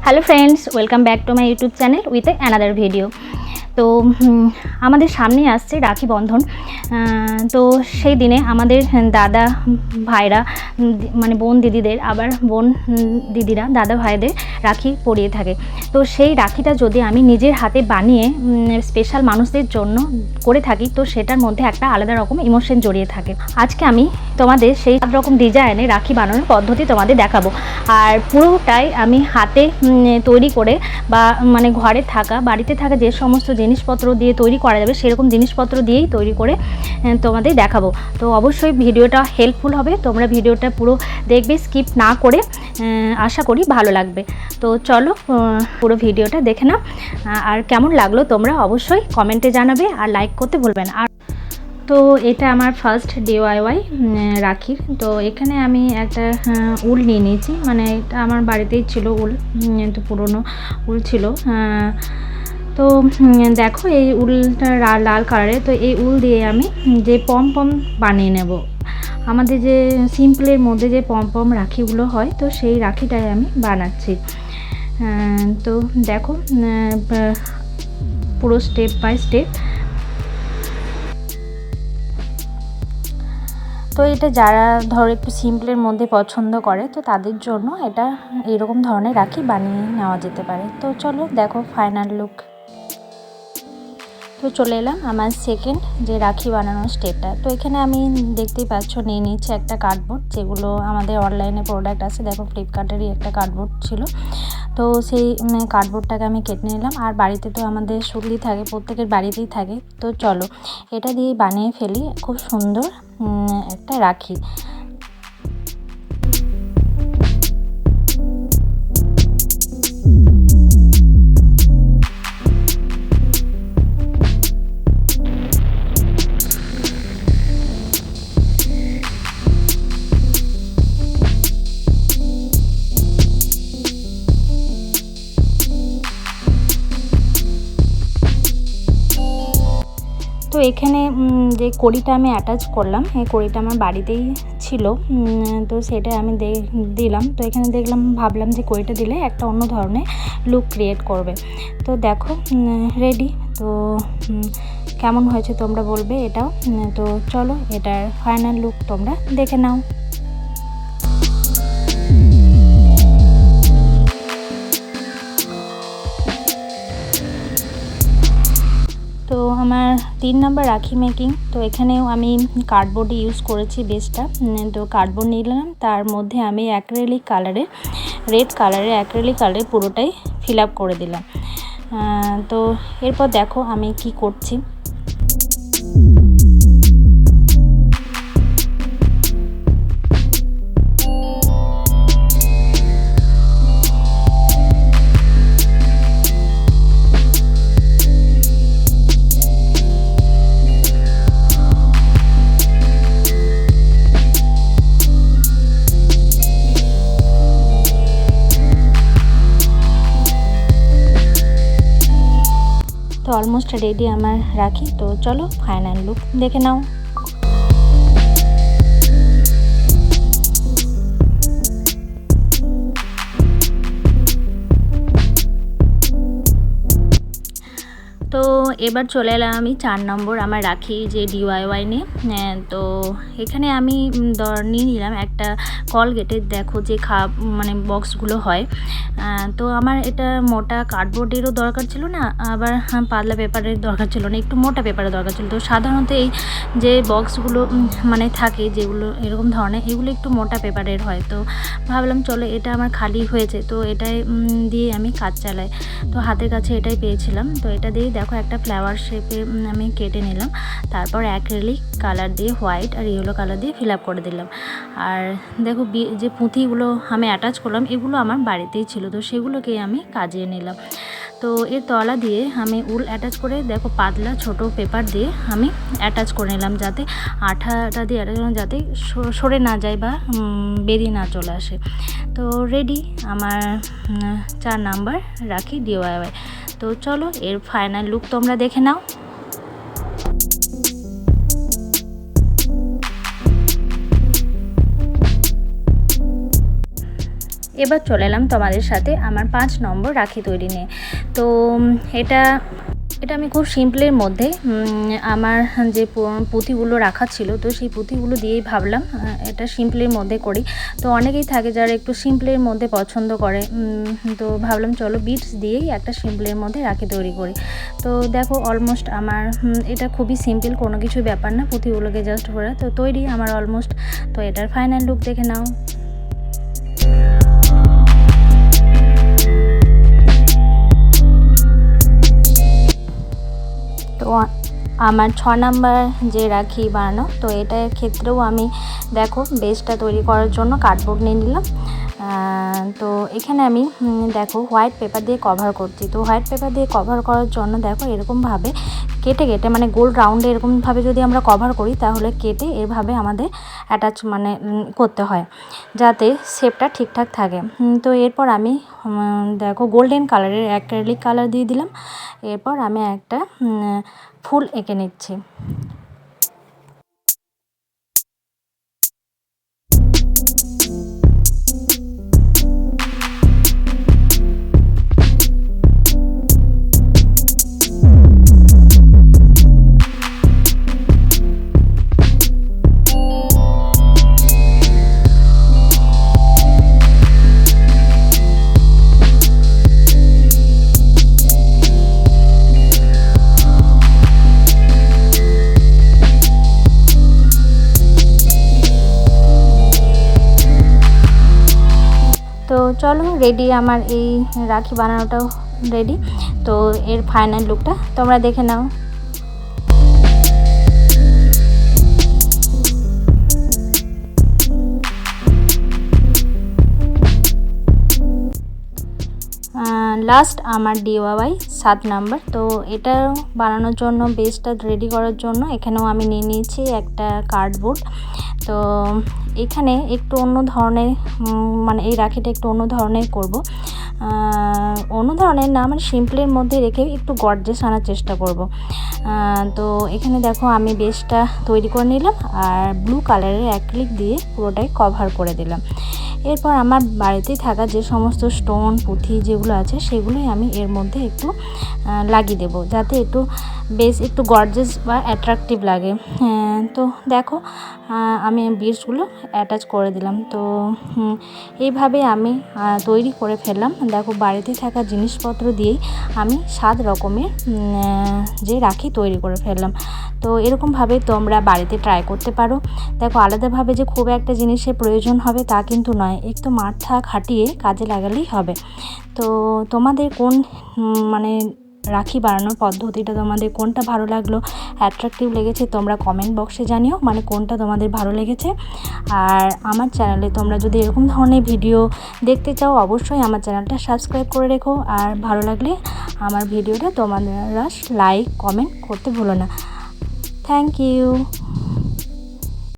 Hello friends, welcome back to my YouTube channel with another video. तो আমাদের সামনে আসছে রাখি বন্ধন। তো সেই দিনে আমাদের দাদা ভাইরা মানে বোন দিদিদের আবার বোন দিদিরা দাদা ভাইদের রাখি পরিয়ে থাকে। তো সেই রাখিটা যদি আমি নিজের হাতে বানিয়ে স্পেশাল মানুষদের জন্য করে থাকি তো সেটার মধ্যে একটা আলাদা রকম ইমোশন জড়িয়ে থাকে। আজকে আমি তোমাদের সেই রকম ডিজাইনে রাখি বানানোর পদ্ধতি তোমাদের দেখাবো। আর পুরোটাই আমি হাতে তৈরি করে বা মানে ঘরে থাকা বাড়িতে থাকা যে সমস্ত জিনিসপত্র দিয়ে তৈরি করা যাবে সেরকম জিনিসপত্র দিয়েই তৈরি করে তোমাদের দেখাবো। তো অবশ্যই ভিডিওটা হেল্পফুল হবে, তোমরা ভিডিওটা পুরো দেখবে স্কিপ না করে, আশা করি ভালো লাগবে। তো চলো পুরো ভিডিওটা দেখে নাও, আর কেমন লাগলো তোমরা অবশ্যই কমেন্টে জানাবে আর লাইক করতে ভুলবে না। আর তো এটা আমার ফার্স্ট ডিআইওয়াই রাখির। তো এখানে আমি একটা উল নিয়ে নিয়েছি, মানে এটা আমার বাড়িতেই ছিল উল, তো পুরনো উল ছিল। তো দেখো এই উলটা লাল কালারের। তো এই উল দিয়ে আমি যে পম পম বানিয়ে নেব, আমাদের যে সিম্পলের মধ্যে যে পম পম রাখিগুলো হয় তো সেই রাখিটাই আমি বানাচ্ছি। তো দেখো পুরো স্টেপ বাই স্টেপ। তো এটা যারা ধরো একটু সিম্পলের মধ্যে পছন্দ করে তো তাদের জন্য এটা এরকম ধরনের রাখি বানিয়ে নেওয়া যেতে পারে। তো চলো দেখো ফাইনাল লুক। তো চলে এলাম আমার সেকেন্ড যে রাখি বানানোর স্টেপটা। তো এখানে আমি দেখতেই পাচ্ছ নিয়ে নিচ্ছি একটা কার্ডবোর্ড, যেগুলো আমাদের অনলাইনে প্রোডাক্ট আছে। দেখো ফ্লিপকার্টেরই একটা কার্ডবোর্ড ছিল, তো সেই কার্ডবোর্ডটাকে আমি কেটে নিলাম। আর বাড়িতে তো আমাদের সুতলি থাকে, প্রত্যেকের বাড়িতেই থাকে। তো চলো এটা দিয়ে বানিয়ে ফেলি খুব সুন্দর একটা রাখি। তো এখানে যে কড়িটা আমি অ্যাটাচ করলাম, এই কড়িটা আমার বাড়িতেই ছিল, তো সেটা আমি দিলাম। তো এখানে ভাবলাম যে কড়িটা দিলে একটা অন্য ধরনের লুক ক্রিয়েট করবে। তো দেখো রেডি। তো কেমন হয়েছে তোমরা বলবে এটাও। তো চলো এটার ফাইনাল লুক তোমরা দেখে নাও। তো আমার 3 নম্বর রাখি মেকিং। তো এখানেও আমি কার্ডবোর্ড ইউজ করেছি বেসটা। তো কার্ডবোর্ড নিলাম, তার মধ্যে আমি অ্যাক্রিলিক কালারে রেড কালারে অ্যাক্রিলিক কালারে পুরোটাই ফিল আপ করে দিলাম। তো এরপর দেখো আমি কি করছি। তো অলমোস্ট রেডি আমার রাখি। তো চলো ফাইনাল লুক দেখে নাও। তো এবার চলে এলাম আমি 4 নম্বর আমার রাখি যে ডিআইওয়াই নিয়ে। তো এখানে আমি নিয়ে নিলাম একটা কলগেটের, দেখো যে মানে বক্সগুলো হয়। তো আমার এটা মোটা কার্ডবোর্ডেরও দরকার ছিল না, আবার পাতলা পেপারের দরকার ছিল না, একটু মোটা পেপারের দরকার ছিল। তো সাধারণত এই যে বক্সগুলো মানে থাকে যেগুলো এরকম ধরনের, এগুলো একটু মোটা পেপারের হয়। তো ভাবলাম চলো এটা আমার খালি হয়েছে, তো এটাই দিয়ে আমি কাজ চালাই। তো হাতের কাছে এটাই পেয়েছিলাম, তো এটা দিয়ে দেখো একটা ফ্লাওয়ার শেপে আমি কেটে নিলাম। তারপর অ্যাক্রিলিক কালার দিয়ে হোয়াইট আর ইয়েলো কালার দিয়ে ফিল আপ করে দিলাম। আর দেখো যে পুঁথিগুলো আমি অ্যাটাচ করলাম এগুলো আমার বাড়িতেই ছিল, তো সেগুলোকেই আমি কাজিয়ে নিলাম। তো এর তলা দিয়ে আমি উল অ্যাটাচ করে দেখো পাতলা ছোট পেপার দিয়ে আমি অ্যাটাচ করে নিলাম, যাতে আঠাটা দিয়ে অ্যাটাচ করলাম যাতে সরে না যায় বা বেরিয়ে না চলে আসে। তো রেডি আমার 4 নাম্বার রাখি ডিআইওয়াই। তো চলো এর ফাইনাল লুক তোমরা দেখে নাও। এবার চলে এলাম তোমাদের সাথে আমার 5 নম্বর রাখি তৈরি নিয়ে। তো এটা আমি খুব সিম্পলের মধ্যে আমার যে পুঁতিগুলো রাখা ছিল, তো সেই পুঁতিগুলো দিয়েই ভাবলাম এটা সিম্পলের মধ্যে করি। তো অনেকেই থাকে যারা একটু সিম্পলের মধ্যে পছন্দ করে, তো ভাবলাম চলো বিটস দিয়েই একটা সিম্পলের মধ্যে রাখি তৈরি করি। তো দেখো অলমোস্ট আমার এটা খুবই সিম্পল, কোনো কিছু ব্যাপার না, পুঁতিগুলোকে জাস্ট ভরে তো তৈরি আমার অলমোস্ট। তো এটার ফাইনাল লুক দেখে নাও। তো আমার 6 নাম্বার যে রাখি বানানো, তো এটার ক্ষেত্রেও আমি দেখো বেসটা তৈরি করার জন্য কার্ডবোর্ড নিয়ে নিলাম। তো এখানে আমি দেখো হোয়াইট পেপার দিয়ে কভার করছি। তো হোয়াইট পেপার দিয়ে কভার করার জন্য দেখো এরকমভাবে কেটে কেটে মানে গোল রাউন্ডে এরকমভাবে যদি আমরা কভার করি তাহলে কেটে এভাবে আমাদের অ্যাটাচ মানে করতে হয় যাতে শেপটা ঠিকঠাক থাকে। তো এরপর আমি দেখো গোল্ডেন কালারের অ্যাক্রিলিক কালার দিয়ে দিলাম। এরপর আমি একটা ফুল এঁকে নিচ্ছি। তো চলো রেডি আমার এই রাখি বানানোটাও রেডি। তো এর ফাইনাল লুকটা তোমরা দেখে নাও। লাস্ট আমার DIY 7 নাম্বার। তো এটা বানানোর জন্য বেসটা রেডি করার জন্য এখানেও আমি নিয়ে নিয়েছি একটা কার্ডবোর্ড। তো এখানে একটু অন্য ধরনের মানে এই রাখিটা একটু অন্য ধরনের করব, অন্য ধরনের না মানে সিম্পলের মধ্যে রেখে একটু গর্জিয়াস আনার চেষ্টা করব। তো এখানে দেখো আমি বেসটা তৈরি করে নিলাম আর ব্লু কালারের অ্যাক্রিলিক দিয়ে পুরোটাই কভার করে দিলাম। এরপর আমার বাড়িতে থাকা যে সমস্ত স্টোন পুঁথি যেগুলো আছে সেগুলোই আমি এর মধ্যে একটু লাগিয়ে দেবো যাতে একটু বেশ একটু গর্জিয়াস বা অ্যাট্রাকটিভ লাগে। তো দেখো আমি বিটসগুলো অ্যাটাচ করে দিলাম। তো এইভাবে আমি তৈরি করে ফেললাম। দেখো বাড়িতে থাকা জিনিসপত্র দিয়েই আমি 7 রকমের যে রাখি তৈরি করে ফেললাম। তো এরকমভাবে তোমরা বাড়িতে ট্রাই করতে পারো। দেখো আলাদাভাবে যে খুব একটা জিনিসের প্রয়োজন হবে তা কিন্তু নয়, একটু মাথা খাটিয়ে কাজে লাগালেই হবে। তো তোমাদের কোন মানে রাখি বানানোর পদ্ধতিটা তোমাদের কোনটা ভালো লাগলো, অ্যাট্রাকটিভ লেগেছে তোমরা কমেন্ট বক্সে জানিও, মানে কোনটা তোমাদের ভালো লেগেছে। আর আমার চ্যানেলে তোমরা যদি এরকম ধরনের ভিডিও দেখতে চাও অবশ্যই আমার চ্যানেলটা সাবস্ক্রাইব করে রেখো। আর ভালো লাগলে আমার ভিডিওটা তোমরা লাইক কমেন্ট করতে ভুলো না। Thank you.